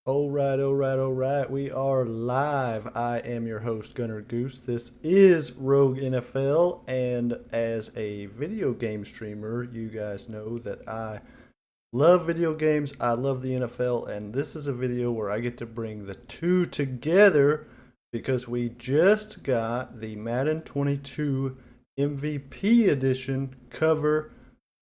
All right. We are live. I am your host, Gunner Goose. This is Rogue NFL, and as a video game streamer, you guys know that I love video games. I love the NFL, and this is a video where I get to bring the two together because we just got the Madden 22 MVP edition cover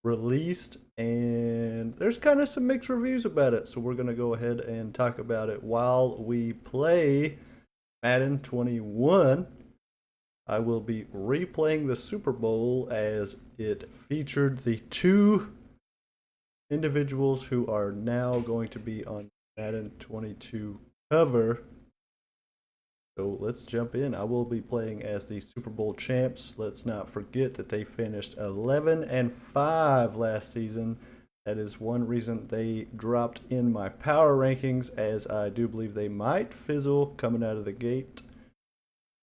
released, and there's kind of some mixed reviews about it, so we're going to go ahead and talk about it while we play Madden 21. I will be replaying the Super Bowl as it featured the two individuals who are now going to be on Madden 22 cover. So let's jump in. I will be playing as the Super Bowl champs. Let's not forget that they finished 11-5 last season. That is one reason they dropped in my power rankings, as I do believe they might fizzle coming out of the gate.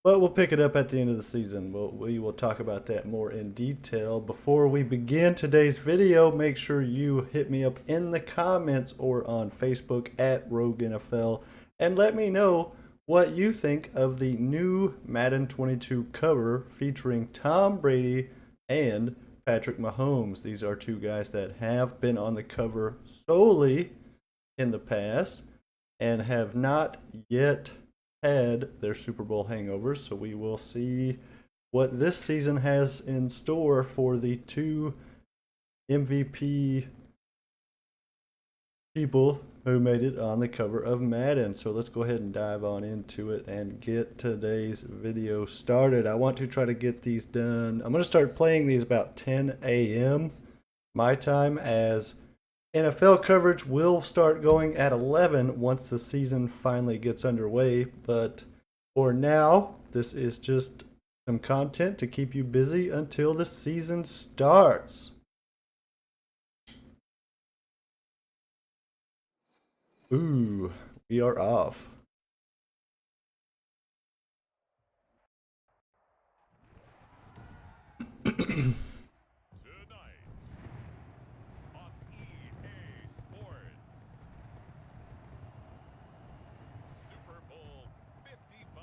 But we'll pick it up at the end of the season. We will talk about that more in detail. Before we begin today's video, make sure you hit me up in the comments or on Facebook at Rogue NFL and let me know what you think of the new Madden 22 cover featuring Tom Brady and Patrick Mahomes. These are two guys that have been on the cover solely in the past and have not yet had their Super Bowl hangovers, so we will see what this season has in store for the two MVP people who made it on the cover of Madden. So let's go ahead and dive on into it and get today's video started. I want to try to get these done. I'm going to start playing these about 10 a.m. my time, as NFL coverage will start going at 11 once the season finally gets underway. But for now, this is just some content to keep you busy until the season starts. Ooh, we are off. Tonight on EA Sports, Super Bowl 55.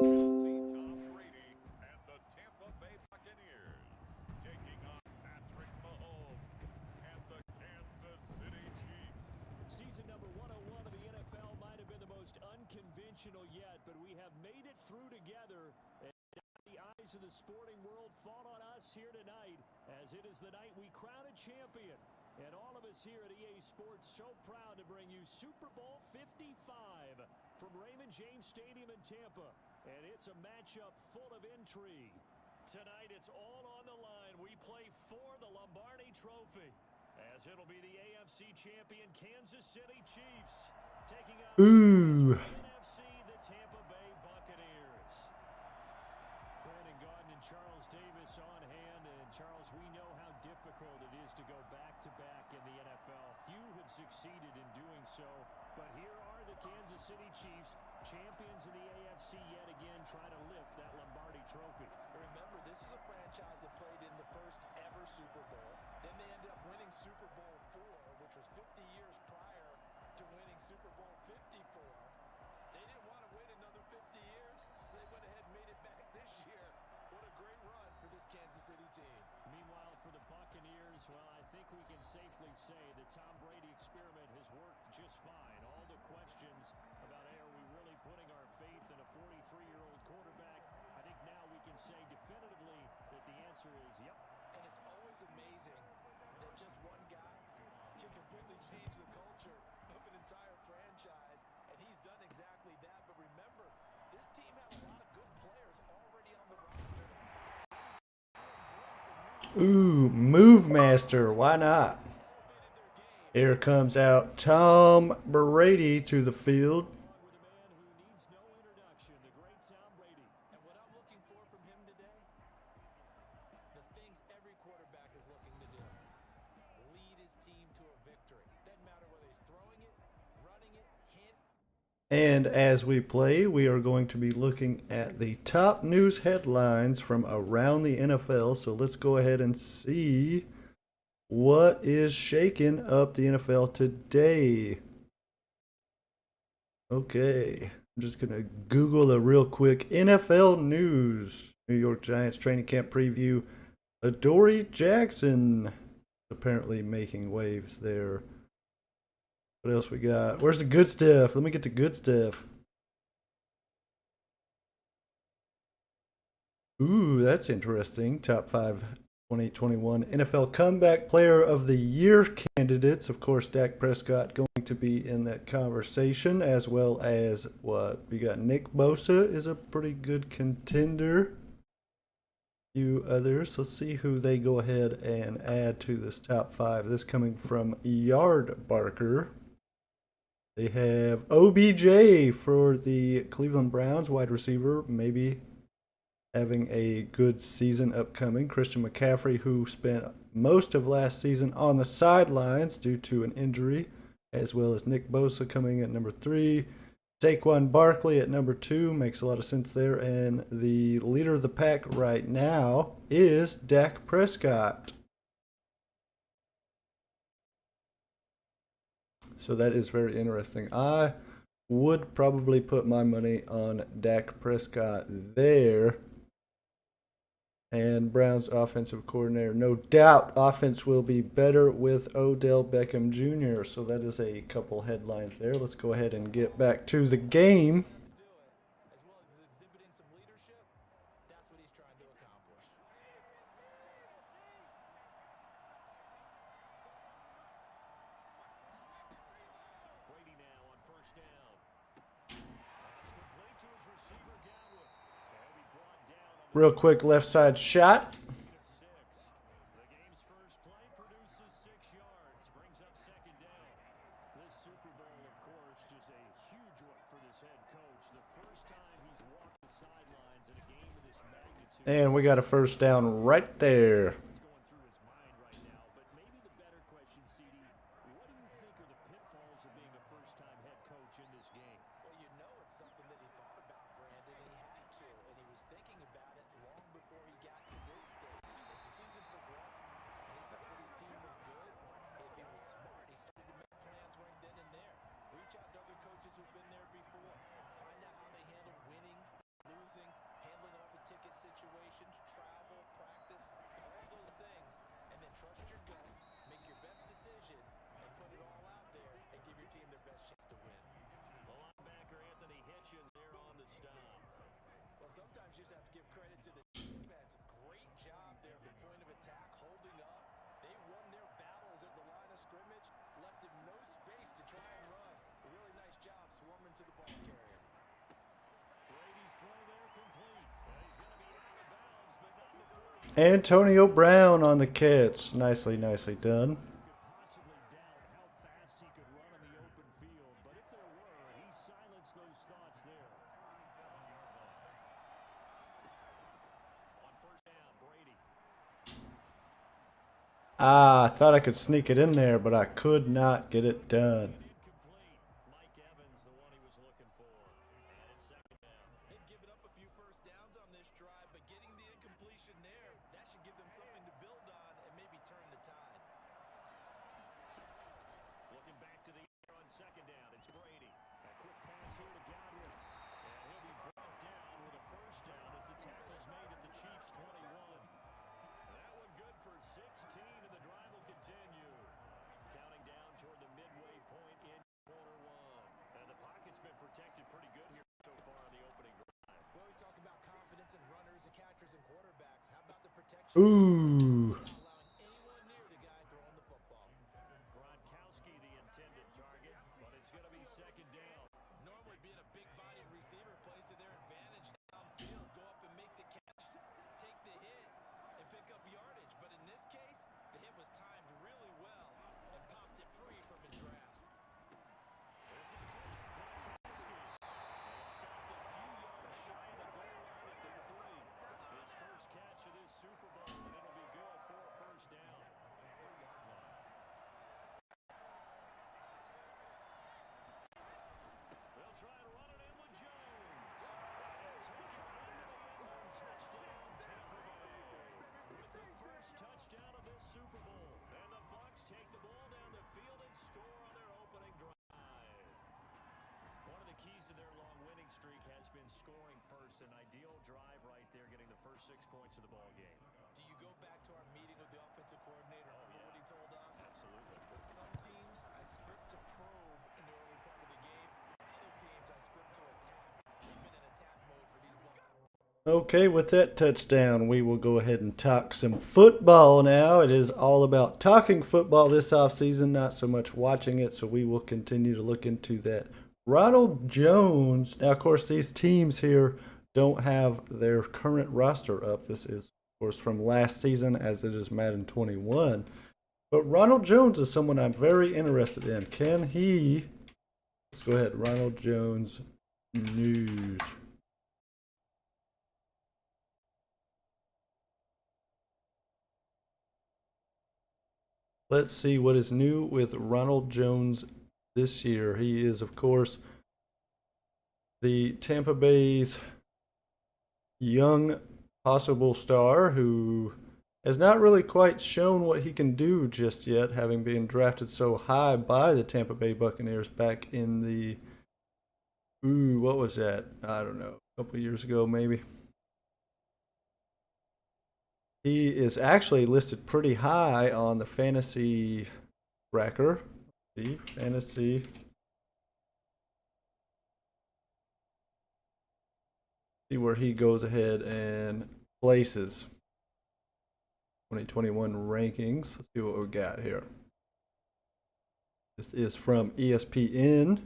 We'll see Tom Brady and the Tampa Bay Buccaneers taking on Patrick Mahomes and the Kansas City Chiefs. Season number 101 of the NFL might have been the most unconventional yet, but we have made it through together. And the eyes of the sporting world fall on us here tonight, as it is the night we crown a champion. And all of us here at EA Sports so proud to bring you Super Bowl 55 from Raymond James Stadium in Tampa. And it's a matchup full of intrigue. Tonight it's all on the line. We play for the Lombardi Trophy, as it'll be the AFC champion Kansas City Chiefs taking on Ooh. the NFC, the Tampa Bay Buccaneers. Brandon Gaudin and Charles Davis on hand. And Charles, we know how difficult it is to go back-to-back in the NFL. Few have succeeded in doing so, but here are the Kansas City Chiefs, champions in the AFC yet again, trying to lift that Lombardi Trophy. Remember, this is a franchise that played in the first ever Super Bowl. Then they ended up winning Super Bowl IV, which was 50 years prior to winning Super Bowl 54. They didn't want to wait another 50 years, so they went ahead and made it back this year. What a great run for this Kansas City team. Meanwhile, for the Buccaneers, well, I think we can safely say the Tom Brady experiment has worked just fine. All the questions about, hey, are we really putting our faith in a 43-year-old quarterback? I think now we can say definitively that the answer is yep. And it's always amazing that just one guy can completely change the culture of an entire franchise, and he's done exactly that. But remember, this team had a lot of good players already on the roster. Ooh, Move Master, why not? Here comes out Tom Brady to the field. With a man who needs no introduction, the great Tom Brady. And what I'm looking for team to a victory. Doesn't matter whether he's throwing it, running it, And as we play, we are going to be looking at the top news headlines from around the NFL. So let's go ahead and see what is shaking up the NFL today. Okay, I'm just going to Google a real quick NFL news. New York Giants training camp preview. Adoree Jackson apparently making waves there. What else we got? Where's the good stuff? Let me get the good stuff. Ooh, that's interesting. Top 5 2021 NFL Comeback Player of the Year candidates. Of course, Dak Prescott going to be in that conversation, as well as what? We got Nick Bosa is a pretty good contender. Few others. Let's see who they go ahead and add to this top 5. This coming from Yard Barker. They have OBJ for the Cleveland Browns, wide receiver, maybe having a good season upcoming. Christian McCaffrey, who spent most of last season on the sidelines due to an injury, as well as Nick Bosa coming at number 3. Saquon Barkley at number 2, makes a lot of sense there. And the leader of the pack right now is Dak Prescott. So that is very interesting. I would probably put my money on Dak Prescott there. And Browns offensive coordinator. No doubt offense will be better with Odell Beckham Jr. So that is a couple headlines there. Let's go ahead and get back to the game. do it, as well as exhibiting some leadership. That's what he's trying to accomplish. Brady now on first down. Pass complete to his receiver, Godwin. He'll be brought down on the Real quick left side shot. gain of 6. The game's first play produces 6 yards, brings up second down. This Super Bowl, of course, is a huge one for this head coach. The first time he's walked the sidelines in a game of this magnitude. And we got a first down right there. What's going through his mind right now, but maybe the better question, CD, what do you think are the pitfalls of being a first-time head coach in this game? Well, you know it's something that he thought about, Brandon, and he had to, and he was thinking about it long before he got to this stage. As the season progressed, and he saw that his team was good, if he was smart, he started to make plans right then and there. Reach out to other coaches who've been there before. Find out how they handle winning, losing, handling all the ticket situations, travel, practice, all those things, and then trust your gut, make your best decision, and put it all out there, and give your team their best chance to win. The linebacker Anthony Hitchens there on the stop. Well, sometimes you just have to give credit to the defense. Great job there at the point of attack, holding up. They won their battles at the line of scrimmage, left him no space to try and run. A really nice job swarming to the ball carrier. Brady's throw there complete. He's going to be out of bounds, but not before he Antonio Brown on the catch. Nicely done. could possibly doubt how fast he could run in the open field. But if there were, he silenced those thoughts there. On first down, Brady. I thought I could sneak it in there, but I could not get it done. Incomplete. Mike Evans, the one he was looking for. And it's second down. They've given up a few first downs on this drive, but getting the incompletion there, that should give them something to build on and maybe turn the tide. Looking back to the air on second down, it's Brady. A quick pass here to Godwin. And he'll be brought down with a first down as the tackle's made at the Chiefs' 21. That one good for 16, and the drive will continue. Counting down toward the midway point in quarter 1. And the pocket's been protected pretty good here so far on the opening drive. We always talk about confidence in runners and catchers and quarterbacks. How about the protection? Ooh. Not allowing anyone near the guy throwing the football. Gronkowski the intended target, but it's going to be second down. Normally being a big-bodied receiver plays to their advantage downfield. Go up and make the catch, take the hit, and pick up yardage. But in this case, the hit was timed really well and popped it free from his grasp. This is Gronkowski. And stopped a few yards shy of the goal line at the 3. His first catch of this Super Bowl, and it'll be good. 6 points of the ball game. Do you go back to our meeting with the offensive coordinator? Remember what he told us? Absolutely. With some teams, I script to probe in the early part of the game. Other teams, I script to attack. We've been in attack mode for these balls. Okay, with that touchdown, we will go ahead and talk some football now. It is all about talking football this offseason, not so much watching it, so we will continue to look into that. Ronald Jones, now, of course, these teams here don't have their current roster up. This is, of course, from last season, as it is Madden 21. But Ronald Jones is someone I'm very interested in. Can he, let's go ahead, Ronald Jones news. Let's see what is new with Ronald Jones this year. He is, of course, the Tampa Bay's young possible star who has not really quite shown what he can do just yet, having been drafted so high by the Tampa Bay Buccaneers back in the, what was that? I don't know, a couple years ago maybe. He is actually listed pretty high on the fantasy tracker. See, fantasy. See where he goes ahead and places. 2021 rankings. Let's see what we got here. This is from ESPN.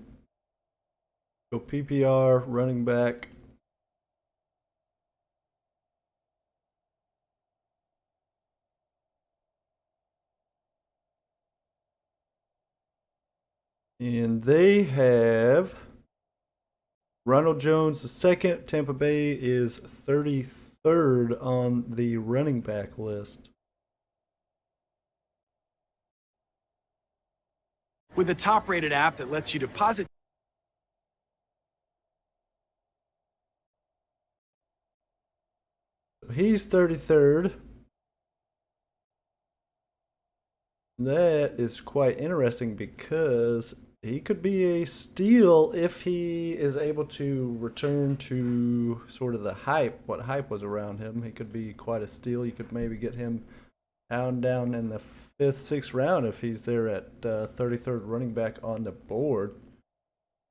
Go PPR, running back. And they have Ronald Jones the second. Tampa Bay is 33rd on the running back list. With a top-rated app that lets you deposit. He's 33rd. That is quite interesting because he could be a steal if he is able to return to sort of the hype, what hype was around him. He could be quite a steal. You could maybe get him down in the 5th, 6th round if he's there at 33rd running back on the board.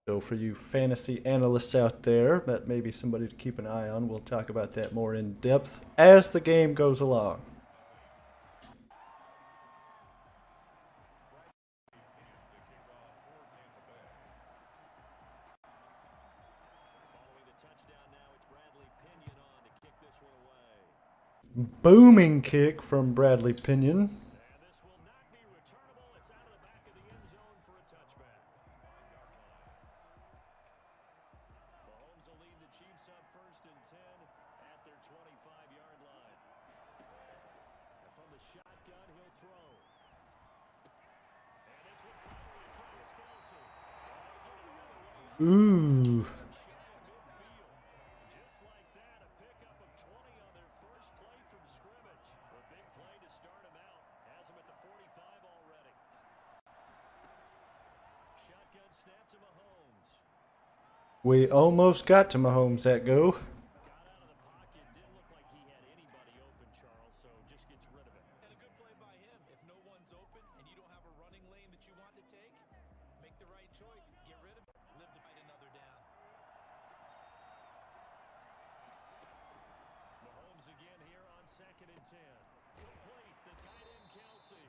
So for you fantasy analysts out there, that may be somebody to keep an eye on. We'll talk about that more in depth as the game goes along. Booming kick from Bradley Pinion. And this will not be returnable. It's out of the back of the end zone for a touchback. Mahomes will lead the Chiefs up 1st and 10 at their 25-yard line. And from the shotgun, he'll throw. And this will probably Travis Kelce. Ooh. Just like that, a pickup of 20 on their first play from scrimmage. A big play to start him out. Has him at the 45 already. Shotgun snap to Mahomes. We almost got to Mahomes that go. Got out of the pocket. Didn't look like he had anybody open, Charles, so just gets rid of it. And a good play by him. If no one's open and you don't have a running lane that you want to take, make the right choice. Get rid of it. Live to fight another down. Mahomes again here on 2nd and 10. Complete, the tight end Kelce.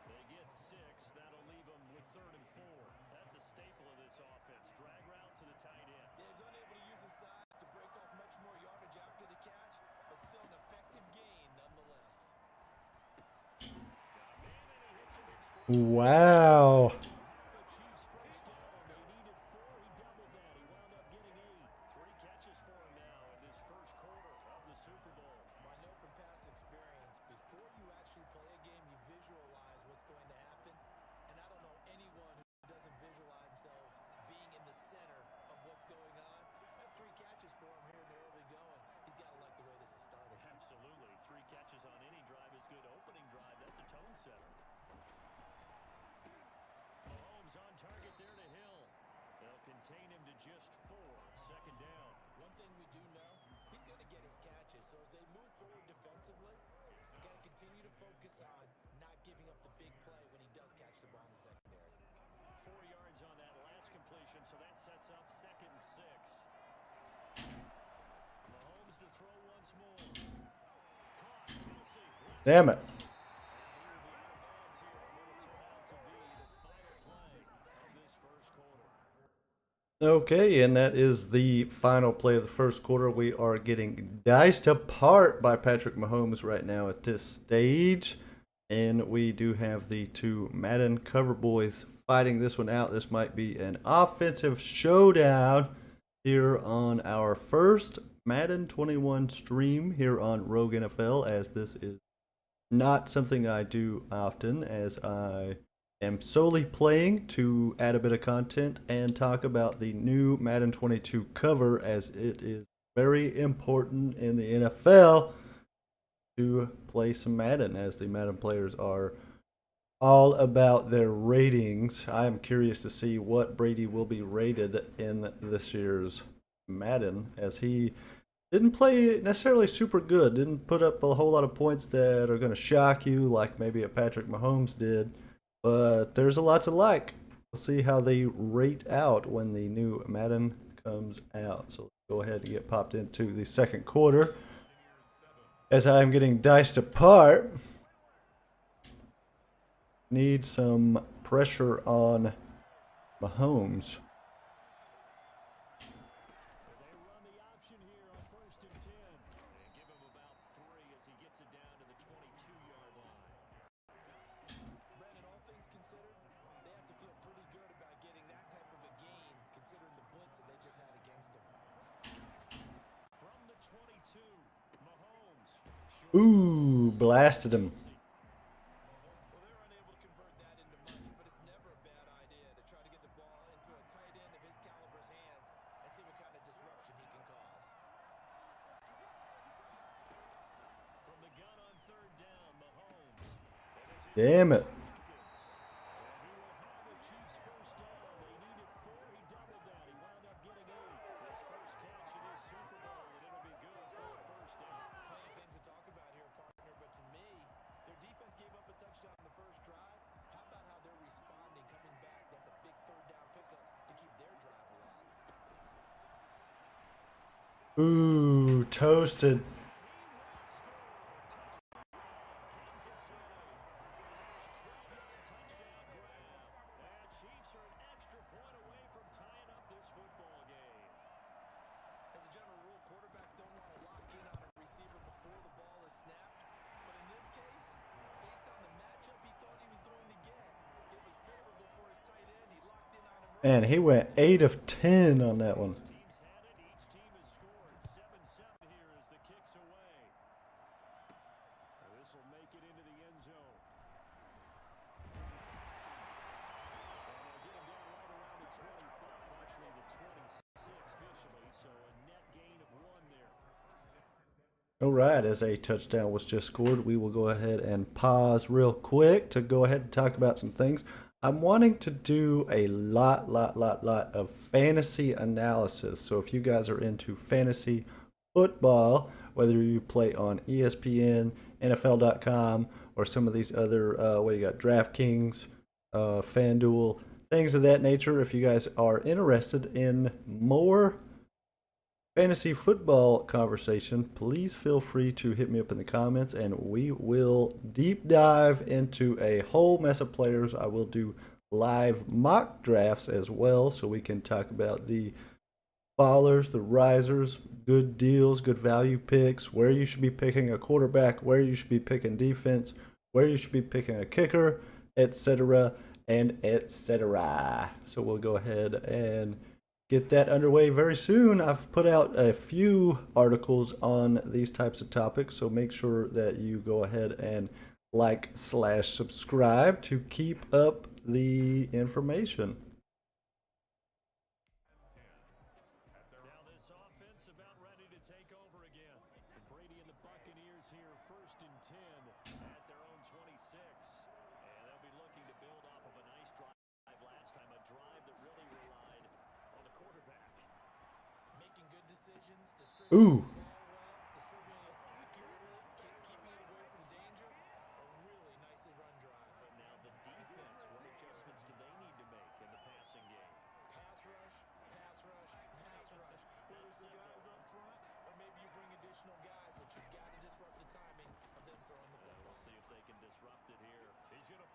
They get 6. That'll leave them with 3rd and 4. That's a staple of this offense. Drag route to the tight end. Yeah, he's unable to use his size to break off much more yardage after the catch, but still an effective gain nonetheless. Got a man and he hits him in stride. Wow. The Chiefs first down. They needed 4. He doubled that. He wound up getting 8. 3 catches for him now in this first quarter of the Super Bowl. I know from past experience, before you actually play a game, you visualize what's going to happen. And I don't know anyone who doesn't visualize themselves being in the center of what's going on. That's 3 catches for him here in the early going. He's got to like the way this is starting. Absolutely. 3 catches on any drive is good. Opening drive, that's a tone setter. continue to focus on not giving up the big play when he does catch the ball in the secondary. 4 yards on that last completion, so that sets up 2nd and 6. Mahomes to throw once more. Caught. Kelsey. Damn it. Okay, and that is the final play of the first quarter. We are getting diced apart by Patrick Mahomes right now at this stage. And we do have the two Madden cover boys fighting this one out. This might be an offensive showdown here on our first Madden 21 stream here on Rogue NFL, as this is not something I do often, as I am solely playing to add a bit of content and talk about the new Madden 22 cover, as it is very important in the NFL to play some Madden, as the Madden players are all about their ratings. I am curious to see what Brady will be rated in this year's Madden, as he didn't play necessarily super good, didn't put up a whole lot of points that are going to shock you like maybe a Patrick Mahomes did, but there's a lot to like. We'll see how they rate out when the new Madden comes out. So let's go ahead and get popped into the second quarter, as I'm getting diced apart. Need some pressure on Mahomes. They run the option here on 1st and 10. And give him about 3 as he gets it down to the 22-yard line. Brandon, all things considered, they have to feel pretty good about getting that type of a gain, considering the blitz that they just had against them. From the 22, Mahomes. Ooh, blasted him. Well, they're unable to convert that into much, but it's never a bad idea to try to get the ball into a tight end of his caliber's hands and see what kind of disruption he can cause. From the gun on 3rd down, Mahomes. Damn it. And he will have the Chiefs' 1st down. They needed 4. He doubled that. He wound up getting 8. His first catch of this Super Bowl, and it'll be good for a 1st down. Plenty of things to talk about here, partner, but to me, their defense gave up a touchdown in the first drive. How about how they're responding, coming back? That's a big 3rd down pickup to keep their drive alive. Ooh, toasted. Chiefs are an extra point away from tying up this football game. As a general rule, quarterbacks don't want to lock in on a receiver before the ball is snapped. But in this case, based on the matchup he thought he was going to get, it was favorable for his tight end. He locked in on him. Man, he went 8 of 10 on that one. Teams had it. Each team has scored. 7-7 here as the kick's away. This will make it into the end zone. Get him down right around the 25, actually the 26 officially, so a net gain of 1 there. All right, as a touchdown was just scored, we will go ahead and pause real quick to go ahead and talk about some things. I'm wanting to do a lot of fantasy analysis. So if you guys are into fantasy football, whether you play on ESPN, NFL.com, or some of these other, what you got, DraftKings, FanDuel, things of that nature, if you guys are interested in more fantasy football conversation, please feel free to hit me up in the comments, and we will deep dive into a whole mess of players. I will do live mock drafts as well, so we can talk about the fallers, the risers, good deals, good value picks, where you should be picking a quarterback, where you should be picking defense, where you should be picking a kicker, etc. and etc. So we'll go ahead and get that underway very soon. I've put out a few articles on these types of topics, so make sure that you go ahead and like/subscribe to keep up the information. Now this offense about ready to take over again. Brady and the Buccaneers here, 1st and 10 at their own 26. And they'll be looking to build off of a nice drive last time, a drive that really relied on the quarterback. Making good decisions, distributing the ball well, distributing it accurately, keeping it away from danger.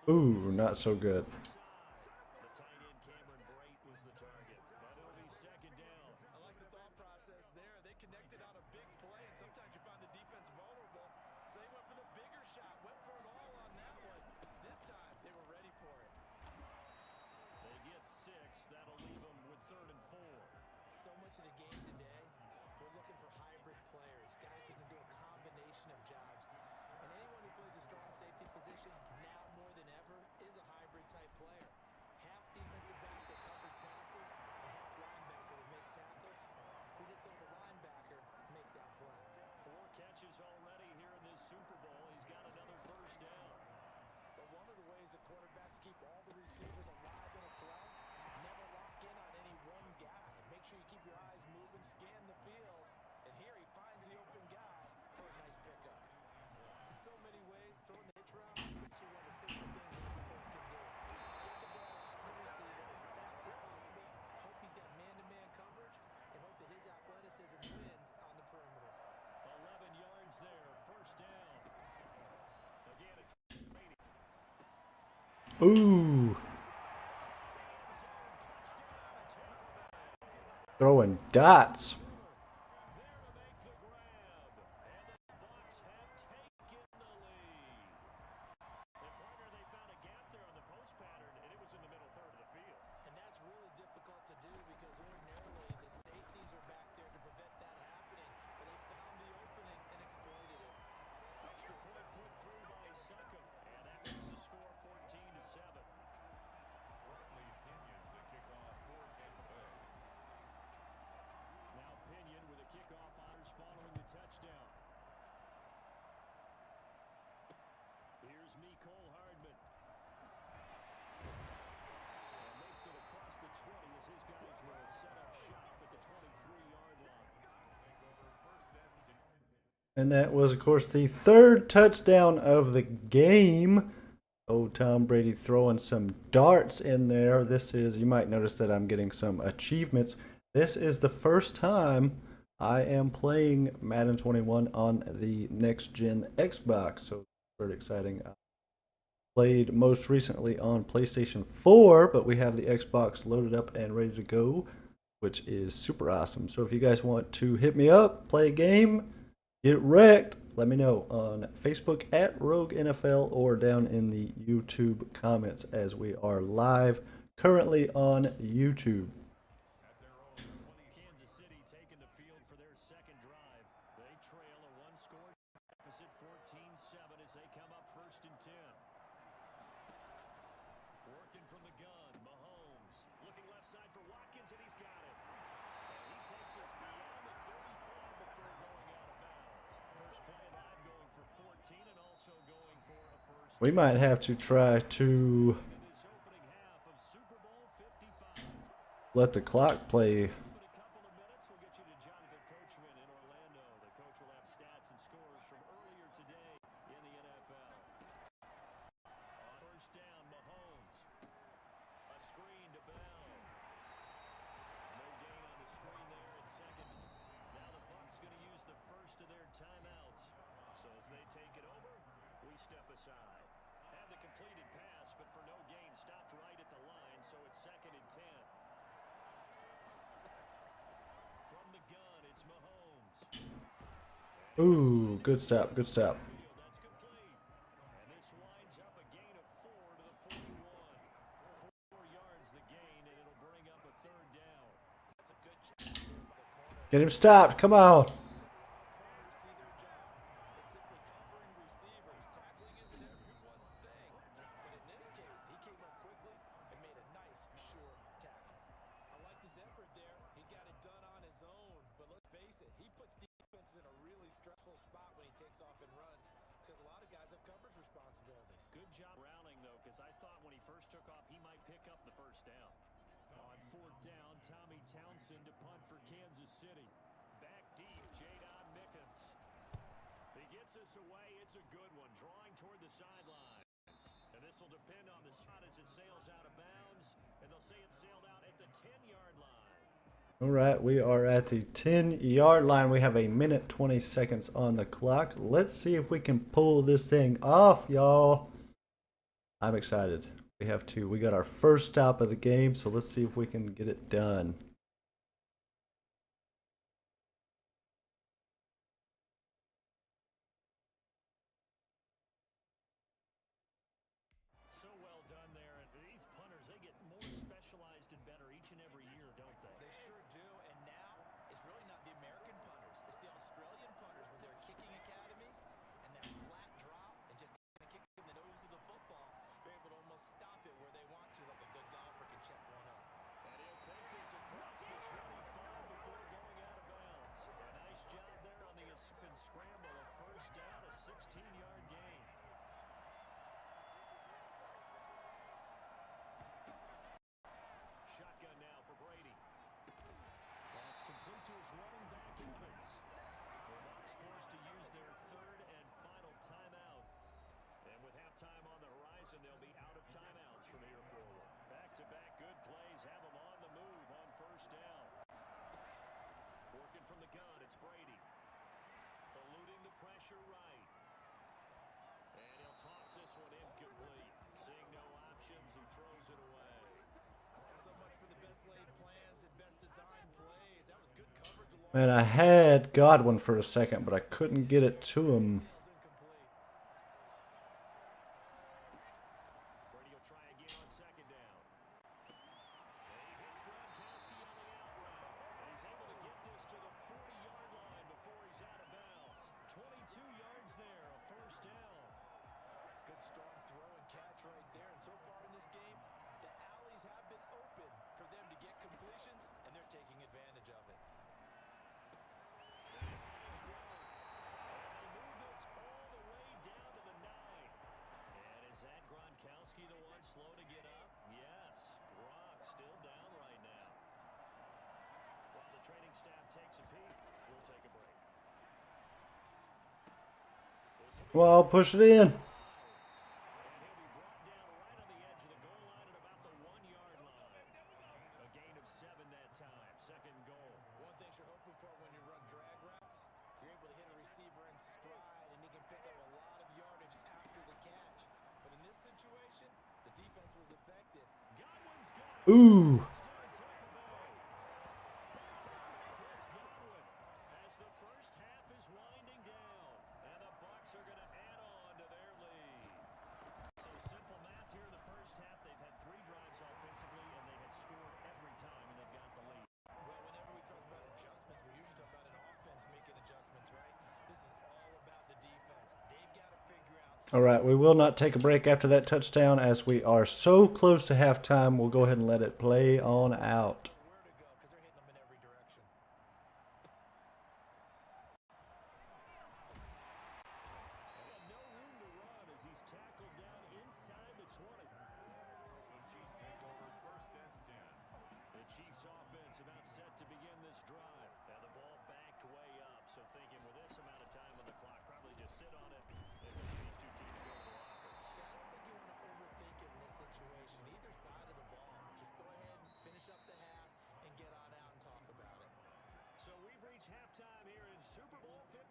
Ooh, not so good. The tight end Cameron Brate was the target, but it'll be second down. I like the thought process there. They connected on a big play, and sometimes you find the defense vulnerable. So they went for the bigger shot, went for it all on that one. This time, they were ready for it. They get 6. That'll leave them with 3rd and 4. So much of the game today, we're looking for hybrid players, guys who can do a combination of jobs. And anyone who plays a strong safety position, now more than ever, is a hybrid type player. Half defensive back that covers passes, and half linebacker that makes tackles. We just saw the linebacker make that play. 4 catches already here in this Super Bowl. He's got another first down. But one of the ways that quarterbacks keep all the receivers alive in a play, never lock in on any one guy. Make sure you keep your eyes moving, scan the field, and here he finds the open guy for a nice pickup. In so many ways, throwing the hitch route is actually one of the safer things an offense can do. Get the ball out to the receiver as fast as possible, hope he's got man-to-man coverage, and hope that his athleticism wins on the perimeter. 11 yards there, first down. Again, it's Brady. Ooh. Throwing dots. There to make the grab. And the Bucs have taken the lead. And partner, they found a gap there on the post pattern, and it was in the middle third of the field. And that's really difficult to do because ordinarily the safeties are back there to prevent that happening. But they found the opening and exploited it. Extra point put through by Succop, and that makes the score 14-7. Roughly Pinion to kick off for Tampa Bay. Now Pinion with a kickoff honors following the touchdown. Here's Mecole Hardman. And makes it across the 20 as his guys will set up shop at the 23-yard line. And that was, of course, the 3rd touchdown of the game. Oh, Tom Brady throwing some darts in there. This is, you might notice that I'm getting some achievements. This is the first time I am playing Madden 21 on the next-gen Xbox, so very exciting. I played most recently on PlayStation 4, but we have the Xbox loaded up and ready to go, which is super awesome. So if you guys want to hit me up, play a game, get wrecked, let me know on Facebook at Rogue NFL or down in the YouTube comments as we are live currently on YouTube. Kansas City taking the field for their second drive. They trail a one-score deficit 14-7 as they come up 1st and 10. Working from the gun, Mahomes looking left side for Watkins, and he's got it. And he takes us beyond the 35 before going out of bounds. First play live going for 14 and also going for a first. We might have to try to In this opening half of Super Bowl 55. let the clock play. In a couple of minutes, we'll get you to Jonathan Coachman in Orlando. The coach will have stats and scores from earlier today in the NFL. On first down, Mahomes. A screen to Bell. No gain on the screen there at second. Now the Bucs going to use the first of their timeouts. So as they take it over, we step aside. Had the completed pass, but for no gain, stopped right at the line, so it's 2nd and 10. From the gun, it's Mahomes. Ooh, good stop, good stop. Field, that's complete. And this winds up a gain of 4 to the 41. 4 yards the gain, and it'll bring up a 3rd down. That's a good check by the corner. Get him stopped, come on. Corners see their job as simply covering receivers. Tackling isn't everyone's thing. But in this case, he came up quickly and made a nice, sure tackle. I liked his effort there. He got it done on his own. But let's face it, he puts defenses in a really stressful spot when he takes off and runs because a lot of guys have coverage responsibilities. Good job rallying, though, because I thought when he first took off, he might pick up the first down. On 4th down, Tommy Townsend to punt for Kansas City. Back deep, Jadon Mickens. He gets us away. It's a good one, drawing toward the sidelines. And this will depend on the spot as it sails out of bounds. And they'll say it sailed out at the 10-yard line. All right, we are at the 10-yard line. We have a minute 20 seconds on the clock. Let's see if we can pull this thing off, y'all. I'm excited. We got our first stop of the game, so let's see if we can get it done. So well done there. And these punters, they get more specialized and better each and every year, don't they? They sure do, and now it's really not the American punters. It's the Australian punters with their kicking academies and that flat drop and just kind of kicking the nose of the football. They're able to almost stop it where they want to, like a good golfer can check one up. And he'll take this across the 25 before going out of bounds. A nice job there on the escape scramble. A first down, a 16-yard gain. Shotgun now for Brady. That's complete to his running back, Evans. The Bucs forced to use their third and final timeout. And with halftime on the horizon, they'll be out of timeouts from here forward. Back-to-back good plays have them on the move on first down. Working from the gun, it's Brady. Eluding the pressure right. And he'll toss this one incomplete. Seeing no options, he throws it away. So much for the best laid plans and best design plays. That was good coverage along Man, I had Godwin for a second, but I couldn't get it to him. incomplete. Brady will try again on second down. And he hits Gronkowski on the out route. And he's able to get this to the 40-yard line before he's out of bounds. 22 yards there, a first down. Good strong throw and catch right there. And so far in this game, the alleys have been open for them to get completions, and they're taking advantage of it. They move this all the way down to the 9. And is that Gronkowski the one slow to get up? Yes. Gronk still down right now. While the training staff takes a peek, we'll take a break. Well, push it in. And he'll be brought down right on the edge of the goal line at about the 1-yard line. A gain of 7 that time. Second goal. One thing you're hoping for when you run drag routes, you're able to hit a receiver in stride, and he can pick up a lot of yardage after the catch. But in this situation, the defense was effective. Godwin's got it. Ooh. Touchdown, Tampa Bay. Chris Godwin, as the first half is winding down, and the Bucs are going to add on to their lead. So simple math here in the first half. They've had 3 drives offensively, and they had scored every time, and they've got the lead. Well, whenever we talk about adjustments, we usually talk about an offense making adjustments, right? This is all about the defense. They've got to figure out. All right, we will not take a break after that touchdown as we are so close to halftime. We'll go ahead and let it play on out. Where to go, because they're hitting them in every direction. And no room to run as he's tackled down inside the 20. The Chiefs offense about set to begin this drive. Now the ball backed way up, so thinking with this amount of time on the clock, probably just sit on it and we'll see these two teams go to the lockers. Yeah, I don't think you want to overthink it in this situation. Either side of the ball. Just go ahead and finish up the half and get on out and talk about it. So we've reached halftime here in Super Bowl 55.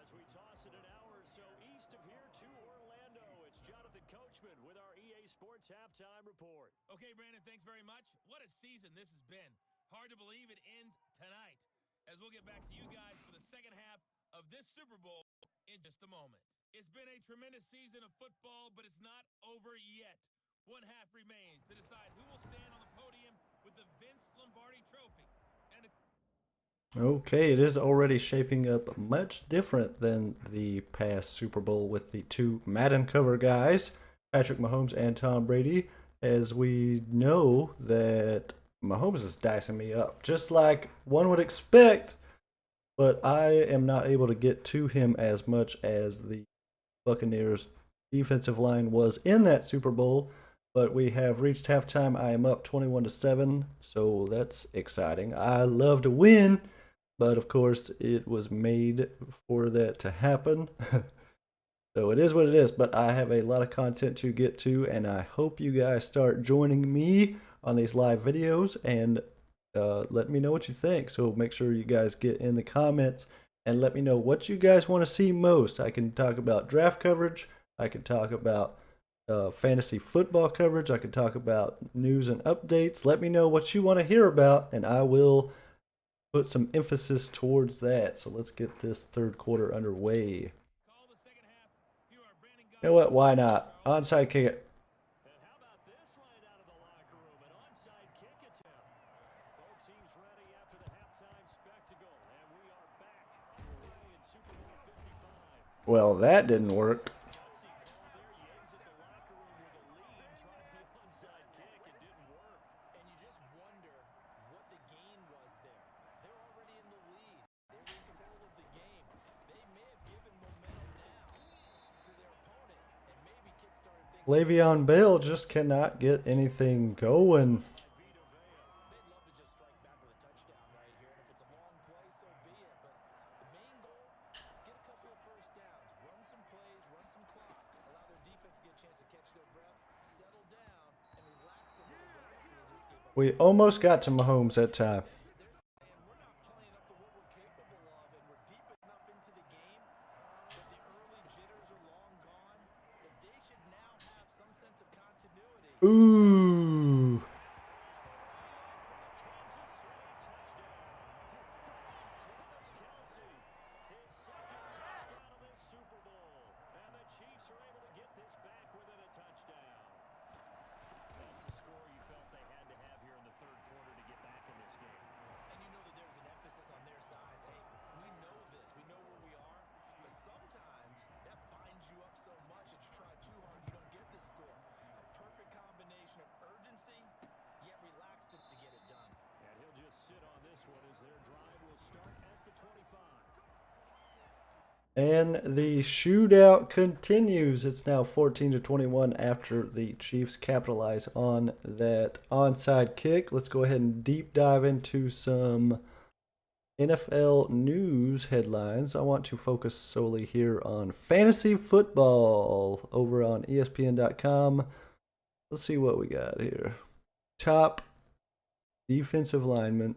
As we toss it an hour or so east of here to Orlando, it's Jonathan Coachman with our EA Sports Halftime Report. Okay, Brandon, thanks very much. What a season this has been. Hard to believe it ends tonight, as we'll get back to you guys for the second half of this Super Bowl in just a moment. It's been a tremendous season of football, but it's not over yet. One half remains to decide who will stand on the podium with the Vince Lombardi Trophy. And Okay, it is already shaping up much different than the past Super Bowl with the 2 Madden cover guys, Patrick Mahomes and Tom Brady, as we know that Mahomes is dicing me up, just like one would expect, but I am not able to get to him as much as the Buccaneers defensive line was in that Super Bowl. But we have reached halftime. I am up 21-7, so that's exciting. I love to win, but of course it was made for that to happen. So it is what it is, but I have a lot of content to get to, and I hope you guys start joining me on these live videos and let me know what you think. So make sure you guys get in the comments and let me know what you guys want to see most. I can talk about draft coverage. I can talk about fantasy football coverage. I could talk about news and updates. Let me know what you want to hear about, and I will put some emphasis towards that. So let's get this third quarter underway. Call the second half. Here are Brandon You know what? Why not? Onside kick it. And how about this right out of the locker room? An onside kick attempt. Both teams ready after the halftime spectacle. And we are back underway in Super Bowl 55. Well, that didn't work. Gutsy call there. You exit the locker room with a lead. Tried the onside kick. It didn't work. And you just wonder what the gain was there. They're already in the lead. They were in control of the game. They may have given momentum now to their opponent and maybe kickstarted things. Le'Veon Bell just cannot get anything going. Vita Vea. They'd love to just strike back with a touchdown right here. And if it's a long play, so be it. But the main goal, get a couple of first downs. Run some plays, run some clock. Allow their defense to get a chance to catch their breath, settle down, and relax a little bit after they just gave up. We almost got to Mahomes that time. And we're not playing up to what we're capable of, and we're deep enough into the game that the early jitters are long gone, that they should now have some sense of continuity. Ooh. His second touchdown of this Super Bowl. And the Chiefs are able to get this back within a touchdown. That's the score you felt they had to have here in the third quarter to get back in this game. And you know that there's an emphasis on their side. Hey, we know this. We know where we are. But sometimes that binds you up so much that you try too hard, you don't get the score. A perfect combination of urgency, yet relaxed to get it done. And he'll just sit on this one as their drive will start at the 25. And the shootout continues. It's now 14-21 after the Chiefs capitalize on that onside kick. Let's go ahead and deep dive into some NFL news headlines. I want to focus solely here on fantasy football over on ESPN.com. Let's see what we got here. Top 50 defensive linemen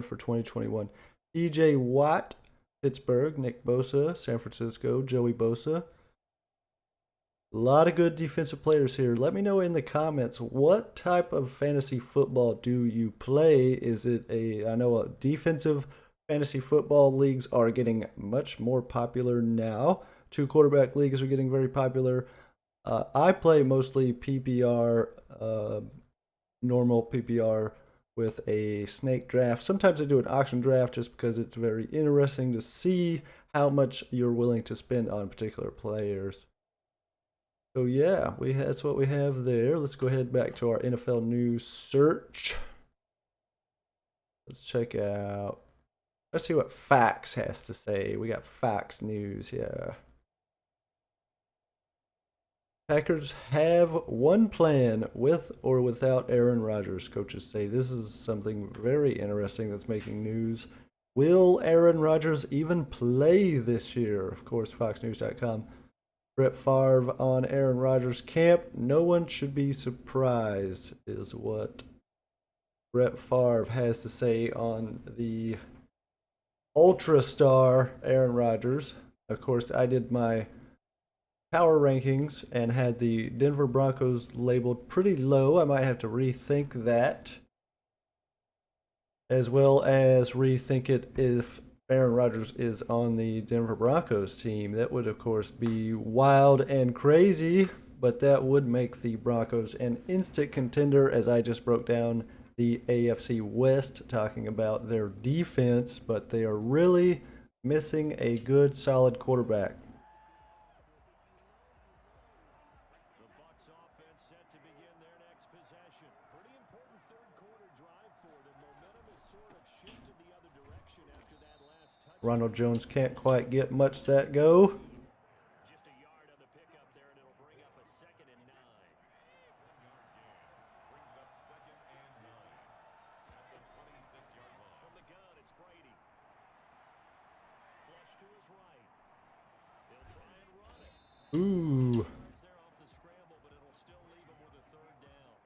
for 2021. TJ Watt, Pittsburgh. Nick Bosa, San Francisco. Joey Bosa. A lot of good defensive players here. Let me know in the comments, what type of fantasy football do you play? Is it I know defensive fantasy football leagues are getting much more popular now. 2 quarterback leagues are getting very popular. I play mostly PPR, normal PPR with a snake draft. Sometimes I do an auction draft just because it's very interesting to see how much you're willing to spend on particular players. So yeah, that's what we have there. Let's go ahead back to our NFL news search. Let's check out. Let's see what Facts has to say. We got Facts news here. Packers have one plan with or without Aaron Rodgers, coaches say. This is something very interesting that's making news. Will Aaron Rodgers even play this year? Of course, FoxNews.com. Brett Favre on Aaron Rodgers' camp. No one should be surprised, is what Brett Favre has to say on the ultra star Aaron Rodgers. Of course, I did my power rankings and had the Denver Broncos labeled pretty low. I might have to rethink that, as well as rethink it if Aaron Rodgers is on the Denver Broncos team. That would, of course, be wild and crazy, but that would make the Broncos an instant contender, as I just broke down the AFC West, talking about their defense, but they are really missing a good, solid quarterback. The Bucs offense set to begin their next possession. Pretty important third quarter drive for them. Momentum has sort of shifted the other direction after that last touchdown. Ronald Jones can't quite get much that go. Just a yard on the pickup there, and it'll bring up a 2nd and 9. From the gun, it's Brady. Flush to his right. He'll try and run it. Ooh. Yards there off the scramble, but it'll still leave him with a 3rd down.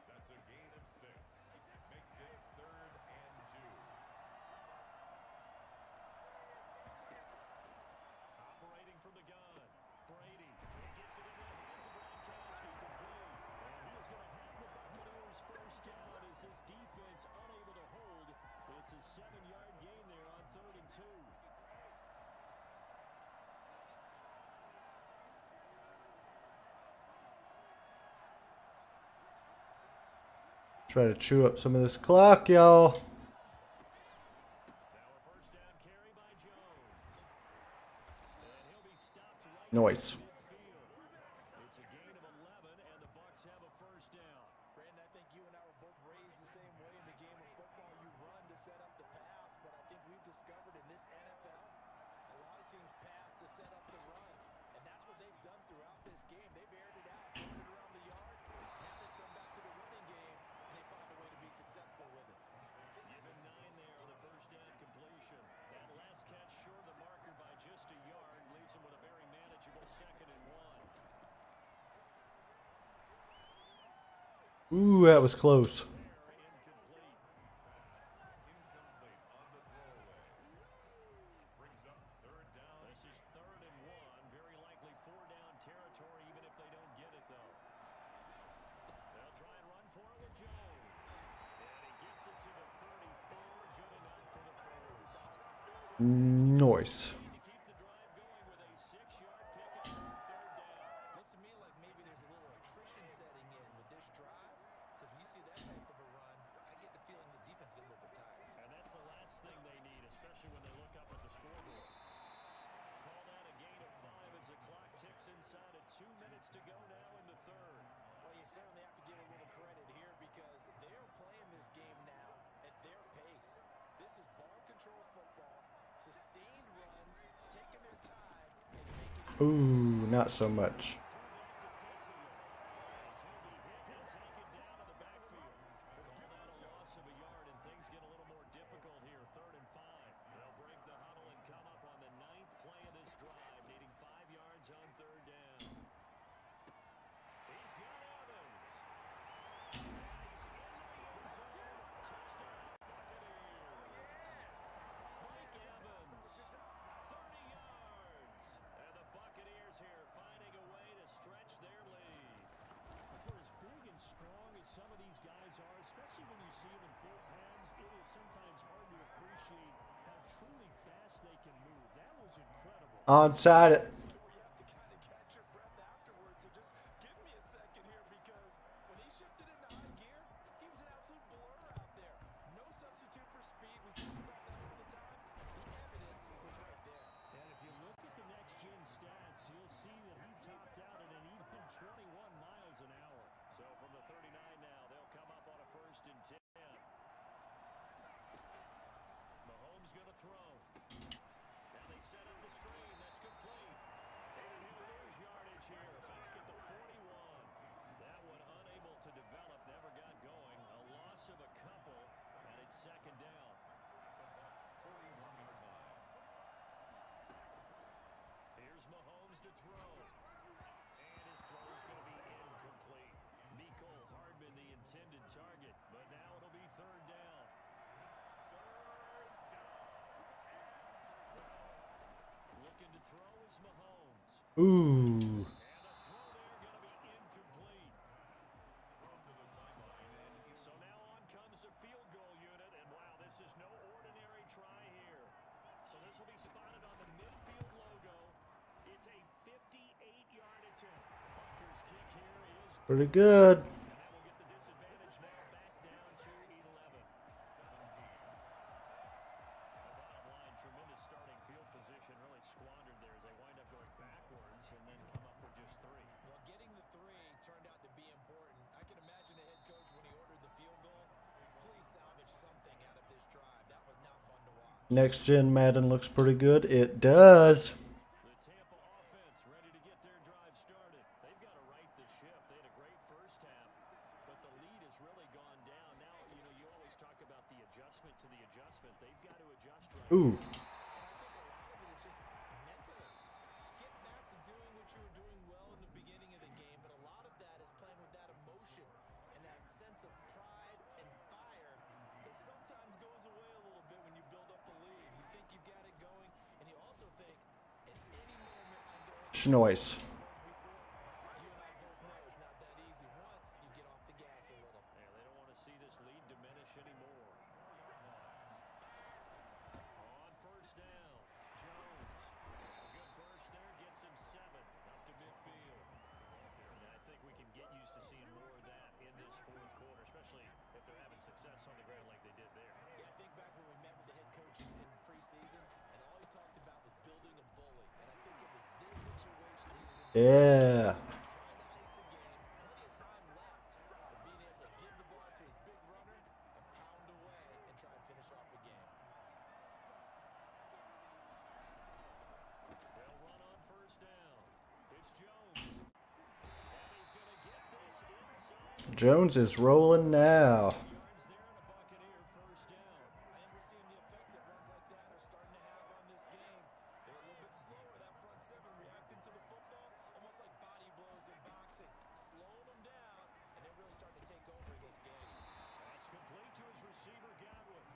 That's a gain of 6. Makes it 3rd and 2. Try to chew up some of this clock, y'all. Noise. It's a gain of 11, and the Bucks have a first down. Brandon, I think you and I were both raised the same way in the game of football. You run to set up the pass, but I think we've discovered in this NFL, a lot of teams pass to set up the run, and that's what they've done throughout this game. They've aired it out, aired it around the yard. Now they come back to the running game, and they find a way to be successful with it. Given 9 there on the first down completion. That last catch short of the marker by just a yard leaves him with a very manageable 2nd and 1. Ooh, that was close. Incomplete. Incomplete on the throwaway. Brings up third down. This is 3rd and 1. Very likely 4-down territory, even if they don't get it, though. They'll try and run for it with Jones. And he gets it to the 34. Good enough for the first. Noise. To keep the drive going with a 6-yard pickup on 3rd down. Looks to me like maybe there's a little attrition setting in with this drive, because when you see that type of a run, I get the feeling the defense get a little bit tired. And that's the last thing they need, especially when they look up at the scoreboard. Call that a gain of 5 as the clock ticks inside of 2 minutes to go now in the 3rd. Well, you certainly have to give a little credit here because they're playing this game now at their pace. This is ball control football, sustained runs, taking their time and making it. Ooh, not so much. Some of these guys are, especially when you see them in full pads, it is sometimes hard to appreciate how truly fast they can move. That was incredible. Onside it. Where you have to kind of catch your breath afterwards. So just give me a second here because when he shifted into high gear, he was an absolute blur out there. No substitute for speed. We talk about that all the time. The evidence was right there. And if you look at the next-gen stats, you'll see that he topped out at an even 21 miles an hour. So from the 39 now, they'll come up on a 1st and 10. Mahomes going to throw. Now they set up the screen. That's complete. And he'll lose yardage here. Back at the 41. That one unable to develop. Never got going. A loss of a couple. And it's 2nd down. The Bucks 41-yard line. Here's Mahomes to throw. And his throw is going to be incomplete. Nicole Hardman, the intended target, but now it'll be 3rd down. Looking to throw is Mahomes. Ooh. And a throw there going to be incomplete. Thrown to the sideline, and he's So now on comes the field goal unit, and wow, this is no ordinary try here. So this will be spotted on the midfield logo. It's a 58-yard attempt. Bucker's kick here is Pretty good. and that will get the disadvantage now back down to 11. Bottom line, tremendous starting field position, really squandered there as they wind up going backwards and then come up with just 3. Well, getting the 3 turned out to be important. I can imagine the head coach when he ordered the field goal. Please salvage something out of this drive. That was not fun to watch. Next gen Madden looks pretty good. It does. The Tampa offense ready to get their drive started. They've got to right the ship. They had a great first half, but the lead has really gone down. Now, you always talk about the adjustment to the adjustment. They've got to adjust right Ooh. And I think a lot of it is just mentally. Get back to doing what you were doing well in the beginning of the game, but a lot of that is playing with that emotion and that sense of pride and fire that sometimes goes away a little bit when you build up a lead. You think you've got it going, and you also think at any moment I'm going Schnoise. before. You and I both know it's not that easy once you get off the gas a little. Yeah, they don't want to see this lead diminish anymore. On 1st down, Jones. A good burst there, gets him 7 up to midfield. And I think we can get used to seeing more of that in this 4th quarter, especially if Yeah. Trying to ice the game, plenty of time left, but being able to give the ball to his big runner and pound away and try and finish off the game. They'll run on first down. It's Jones. And he's going to get this inside. Jones is rolling now. Yards there and a Buccaneer first down. I think we're seeing the effect that runs like that are starting to have on this game. They're a little bit slower, that front seven reacting to the football, almost like body blows in boxing, slowing them down, and they're really starting to take over in this game. That's complete to his receiver, Godwin.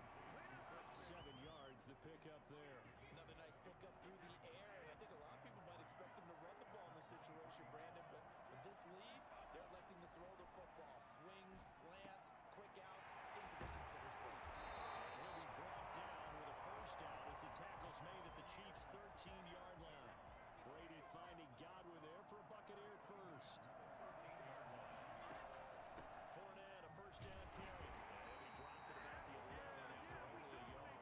7 yards, the pickup there. Another nice pickup through the air, and I think a lot of people might expect them to run the ball in this situation, Brandon, but with this lead, they're electing to throw the football. Swings, slants, quick outs, things that they consider safe. Will be brought down with a first down as the tackle's made at the Chiefs' 13-yard line. Brady finding Godwin there for a Buccaneer first. Fournette, a first down carry. And he dropped it about the 11 after only a yard.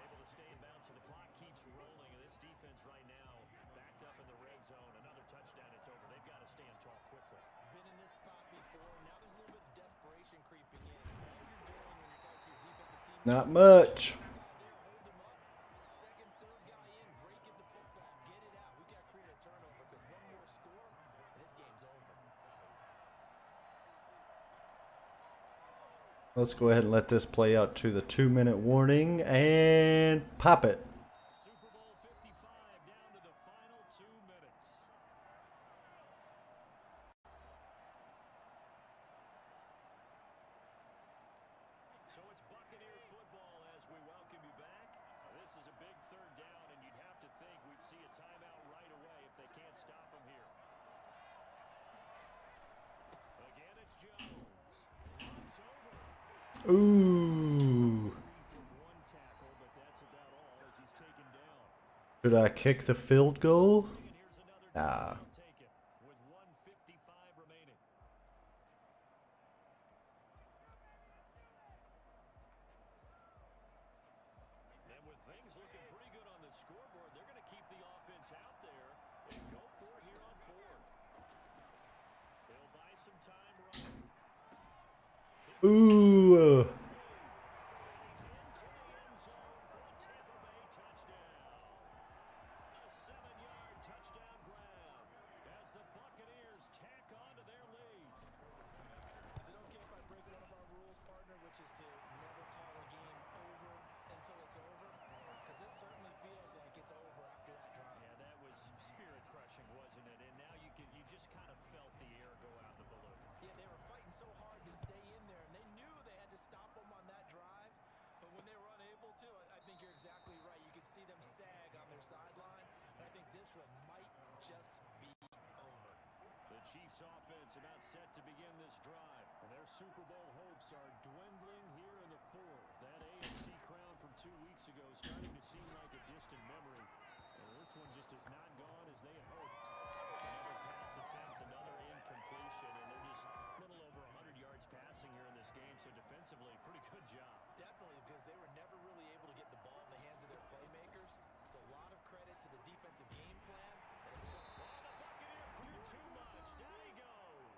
Able to stay in bounds, so the clock keeps rolling. And this defense right now backed up in the red zone. Another touchdown, it's over. They've got to stand tall quickly. Been in this spot before. Now there's a little bit of desperation creeping in. All you're doing when you talk to your defensive team, Not much. guy there, hold him up. Second, third guy in, break it the football, get it out. We got to create a turnover because one more score and this game's over. Let's go ahead and let this play out to the 2-minute warning and pop it. Super Bowl 55 down to the final 2 minutes. So it's Buccaneer football as we welcome you back. This is a big third down, and you'd have to think we'd see a timeout right away if they can't stop them here. Again, it's Jones. Runs over. Ooh. From one tackle, but that's about all as he's taken down. Should I kick the field goal? And here's another Nah. timeout taken with 1:55 remaining. And with things looking pretty good on the scoreboard, they're going to keep the offense out there and go for it here on fourth. They'll buy some time running. Ooh. He's into the end zone for a Tampa Bay touchdown. A 7-yard touchdown grab as the Buccaneers tack on to their lead. Is it okay if I break one of our rules, partner, which is to never call a game over until it's over? Because this certainly feels like it's over after that drive. Yeah, that was spirit crushing, wasn't it? And now you just kind of felt the air go out the balloon. Yeah, they were fighting so hard to stay in there, and they knew they had to stop them on that drive. But when they were unable to, I think you're exactly right. You could see them sag on their sideline, and I think this one might just be over. The Chiefs offense about set to begin this drive, and their Super Bowl hopes are dwindling here in the fourth. That AFC crown from 2 weeks ago starting to seem like a distant memory, and this one just has not gone as they had hoped. Another pass attempt, another incompletion, and they're just a little over 100 yards passing here in this game, so defensively, pretty good job. Definitely, because they were never really able to get the ball in the hands of their playmakers. So a lot of credit to the defensive game plan. And Oh, the Buccaneer threw too much. Down he goes.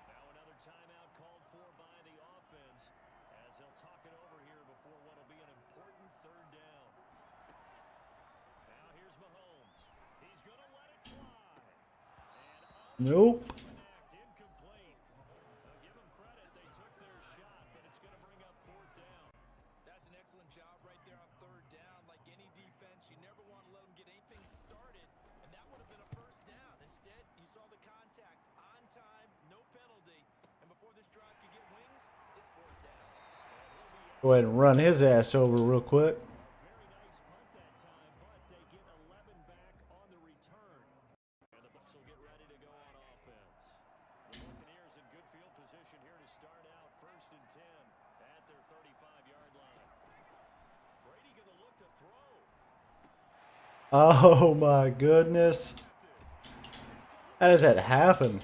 Now another timeout called for by the offense as they'll talk it over here before what will be an important third down. Now here's Mahomes. He's going to let it fly. And Nope. connect, incomplete. Give them credit. They took their shot, but it's going to bring up fourth down. that's an excellent job right there on third down. Like any defense, you never want to let them get anything started, and that would have been a first down. Instead, you saw the contact on time, no penalty, and before this drive could get wings, it's fourth down. Go ahead and run his ass over real quick. Very nice punt that time, but they get 11 back on the return. And the Bucs will get ready to go on offense. The Buccaneers in good field position here to start out first and 10 at their 35-yard line. Brady going to look to throw. Oh my goodness. How does that happen?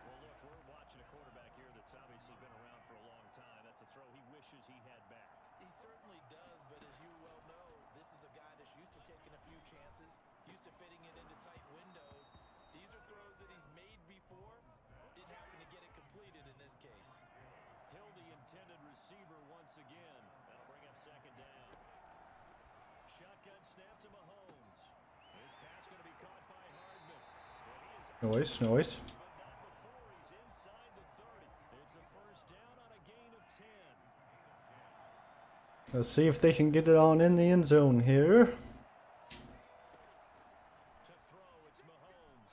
Well, look, we're watching a quarterback here that's obviously been around for a long time. That's a throw he wishes he had back. He certainly does, but as you well used to taking a few chances, used to fitting it into tight windows. These are throws that he's made before. Didn't happen to get it completed in this case. He'll the intended receiver once again. That'll bring up second down. Shotgun snap to Mahomes. His pass going to be caught by Hardman. Noise, noise. But not before he's inside the 30. It's a first down on a gain of 10. Let's see if they can get it on in the end zone here. To throw, it's Mahomes.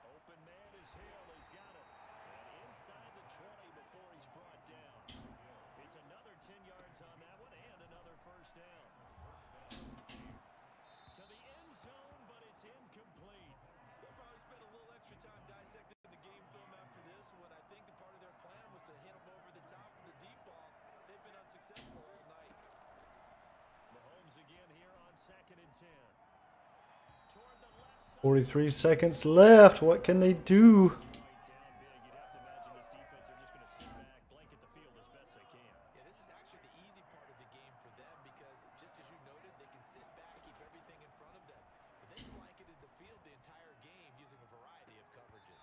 Open man is Hill. He's got it. And inside the 20 before he's brought down. It's another 10 yards on that one and another first down. To the end zone, but it's incomplete. They'll probably spend a little extra time dissecting the game film after this one. I think the part of their plan was to hit him over the top of the deep ball. They've been unsuccessful all night. Mahomes again here on second and 10. Toward the left side. 43 seconds left. What can they do? Down big. You'd have to imagine this defense are just going to sit back, blanket the field as best they can. Yeah, this is actually the easy part of the game for them because, just as you noted, they can sit back, keep everything in front of them. But they blanketed the field the entire game using a variety of coverages.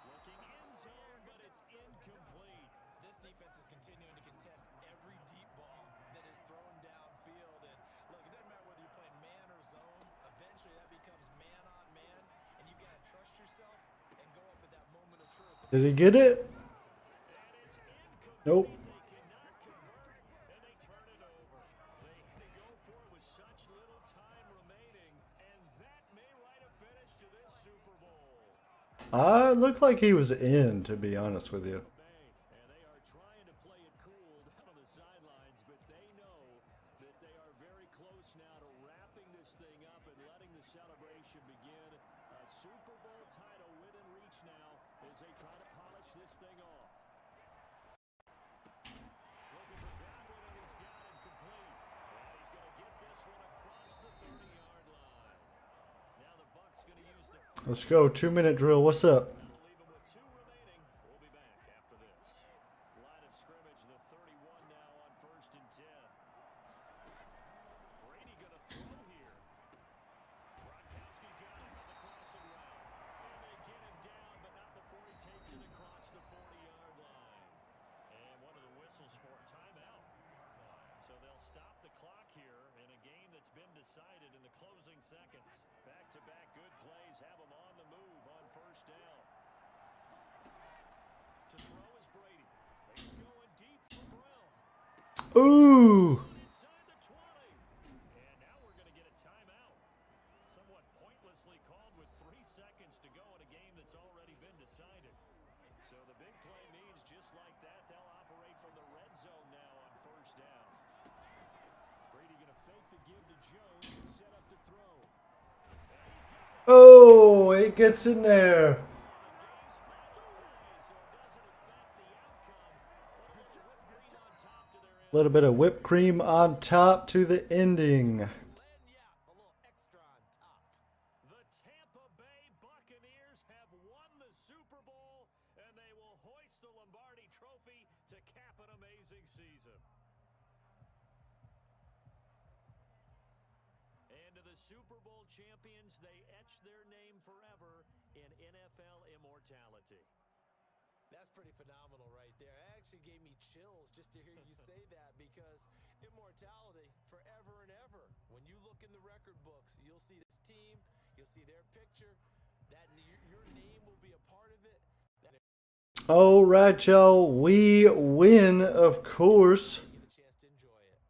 Looking end zone, but it's incomplete. This defense is continuing to contest every deep ball that is thrown downfield. And look, it doesn't matter whether you're playing man or zone. Eventually, that becomes man on man, and you've got to trust yourself and go up at that moment of truth. Did he get it? Nope. They cannot convert, and they turn it over. They had to go for it with such little time remaining, and that may write a finish to this Super Bowl. Looked like he was in, to be honest with you. And they are trying to play it cool down on the sidelines, but they know that they are very close now to wrapping this thing up and letting the celebration begin. A Super Bowl title within reach now as they try to polish this thing off. Looking for Godwin, and he's got it complete. And he's going to get this one across the 30-yard line. Now the Bucs going to use the Let's go. 2-minute drill. What's up? That'll leave him with 2 remaining. We'll be back after this. Line of scrimmage, the 31 now on first and 10. Brady going to throw here. Gronkowski got it on the crossing route. And they get him down, but not before he takes it across the 40-yard line. And one of the whistles for a timeout. So they'll stop the clock here in a game that's been decided in the closing seconds. Back-to-back good plays have them on the move on first down. To throw is Brady. He's going deep for Brown. Ooh. Inside the 20. And now we're going to get a timeout. Somewhat pointlessly called with 3 seconds to go in a game that's already been decided. So the big play means just like that, they'll operate from the red zone now on first down. Brady going to fake the give to Jones and set up to throw. Oh, it gets in there. A little bit of whipped cream on top to the ending. Yeah, a little extra on top. The Tampa Bay Buccaneers have won the Super Bowl, and they will hoist the Lombardi Trophy to cap an amazing season. And to the Super Bowl champions, they etch their name forever in NFL immortality. That's pretty phenomenal right there. It actually gave me chills just to hear you say that because immortality forever and ever. When you look in the record books, you'll see this team, you'll see their picture, that your name will be a part of it. All right, y'all. We win, of course. Get a chance to enjoy it.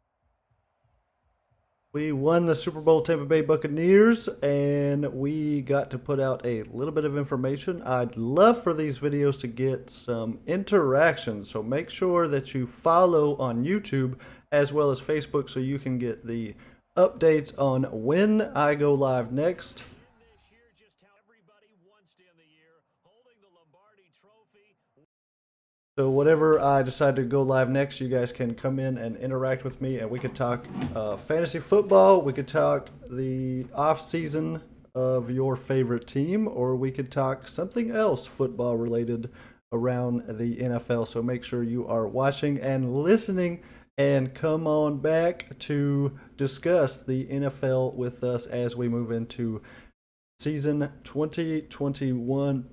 We won the Super Bowl Tampa Bay Buccaneers, and we got to put out a little bit of information. I'd love for these videos to get some interaction, so make sure that you follow on YouTube as well as Facebook so you can get the updates on when I go live next. This year, just how everybody wants to end the year, holding the Lombardi Trophy. So whatever I decide to go live next, you guys can come in and interact with me, and we could talk fantasy football. We could talk the off season of your favorite team, or we could talk something else football related around the NFL. So make sure you are watching and listening and come on back to discuss the NFL with us as we move into season 2021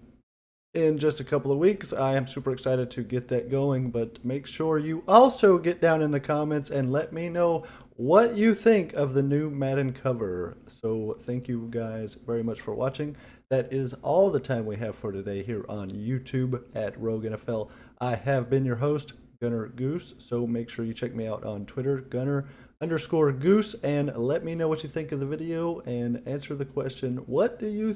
in just a couple of weeks. I am super excited to get that going, but make sure you also get down in the comments and let me know what you think of the new Madden cover. So thank you guys very much for watching. That is all the time we have for today here on YouTube at Rogue NFL. I have been your host, Gunner Goose, so make sure you check me out on Twitter, Gunner_Goose, and let me know what you think of the video and answer the question, what do you